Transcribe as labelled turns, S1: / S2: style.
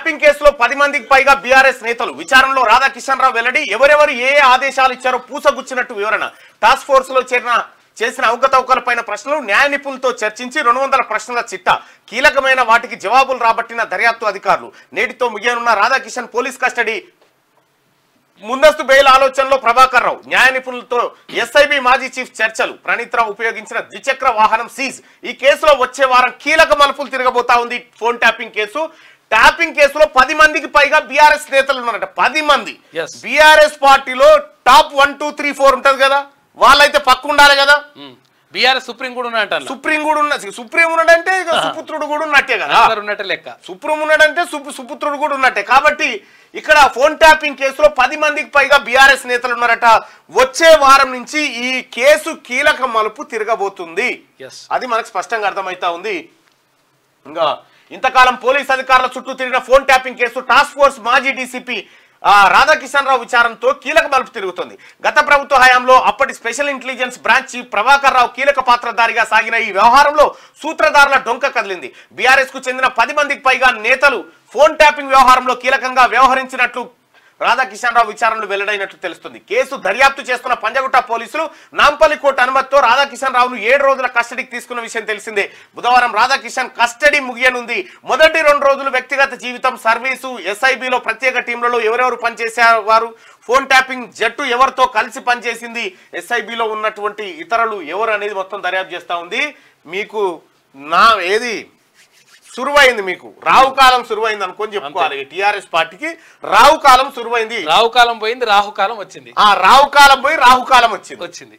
S1: tapping కేసులో 10 మందికి పైగా బీఆర్ఎస్ నేతలు విచారణలో రాధాకిషన్ రావు వెల్లడి ఎవరెవరు ఏ ఆదేశాలు ఇచ్చారో పూసగుచ్చినట్టు వివరణ టాస్క్ ఫోర్స్ లో చేసిన అవకతవకలపైన ప్రశ్నలు న్యాయ నిపుణులతో చర్చించి 200 ప్రశ్నల చిట్టా కీలకమైన వాటికి జవాబులు రాబట్టిన దర్యాప్తు అధికారులు నేటితో ముగియనున్న రాధాకిషన్ పోలీస్ కస్టడీ ముందస్తు బెయిల్ ఆలోచనలో ప్రభాకర్ రావు న్యాయ నిపుణులతో ఎస్ఐబి మాజీ చీఫ్ చర్చలు ప్రణీత్ రావు ఉపయోగించిన ద్విచక్ర వాహనం సీజ్ ఈ కేసులో వచ్చే వారం కీలక మలుపులు తిరగబోతా ఉంది ఫోన్ ట్యాపింగ్ కేసులో 10 మందికి పైగా బీఆర్ఎస్ నేతలు ఉన్నారట 10 మంది బీఆర్ఎస్ పార్టీలో టాప్ 1 2 3 4 ఉంటది కదా వాళ్ళైతే పక్క ఉండాలి కదా
S2: బీఆర్ఎస్ సుప్రీం కూడా ఉన్నట్టు
S1: సుప్రీం ఉన్నాడంటే సుపుత్రుడు కూడా ఉన్నట్టే కదా
S2: ఉన్నట్టే లెక్క
S1: సుప్రీం ఉన్నాడంటే సుపుత్రుడు కూడా ఉన్నట్టే కాబట్టి ఇక్కడ ఫోన్ ట్యాపింగ్ కేసులో 10 మందికి పైగా బీఆర్ఎస్ నేతలు ఉన్నారట వచ్చే వారం నుంచి ఈ కేసు కీలక మలుపు తిరగబోతుంది అది మనకు స్పష్టంగా అర్థమైతా ఉంది ఇంకా ఇంతకాలం పోలీస్ అధికారుల చుట్టూ తిరిగిన phone tapping case task force మాజీ డీసీపీ రాధాకిషన్ రావు విచారణతో కీలక మలుపు తిరుగుతుంది గత ప్రభుత్వ హయాంలో అప్పటి special intelligence branch chief Prabhakar Rao కీలక పాత్రధారిగా సాగిన ఈ వ్యవహారంలో సూత్రధారుల డొంక కదిలింది బీఆర్ఎస్ కు చెందిన 10 మందికి పైగా నేతలు ఫోన్ ట్యాపింగ్ వ్యవహారంలో కీలకంగా వ్యవహరించినట్లు రాధాకిషన్ రావు విచారణలు వెల్లడైనట్లు తెలుస్తుంది కేసు దర్యాప్తు చేస్తున్న పంజగుట్ట పోలీసులు నాంపల్లి కోర్టు అనుమతితో రాధాకిషన్ రావును 7 రోజుల కస్టడీకి తీసుకున్న విషయం తెలిసిందే బుధవారం రాధాకిషన్ కస్టడీ ముగియనుంది మొదటి 2 రోజులు వ్యక్తిగత జీవితం సర్వీసు ఎస్ఐబిలో ప్రత్యేక టీంలలో ఎవరెవరు పనిచేసేవారు ఫోన్ ట్యాపింగ్ జట్టు ఎవరితో కలిసి పనిచేసింది ఎస్ఐబిలో ఉన్నటువంటి ఇతరులు ఎవరు అనేది మొత్తం దర్యాప్తు చేస్తా ఉంది మీకు సురువైంది మీకు రావుకాలం సురువైంది అనుకొని చెప్పుకోవాలి టిఆర్ఎస్ పార్టీకి రావుకాలం సురువైంది
S2: రావుకాలం పోయింది రాహుకాలం వచ్చింది
S1: రావుకాలం పోయి రాహుకాలం వచ్చింది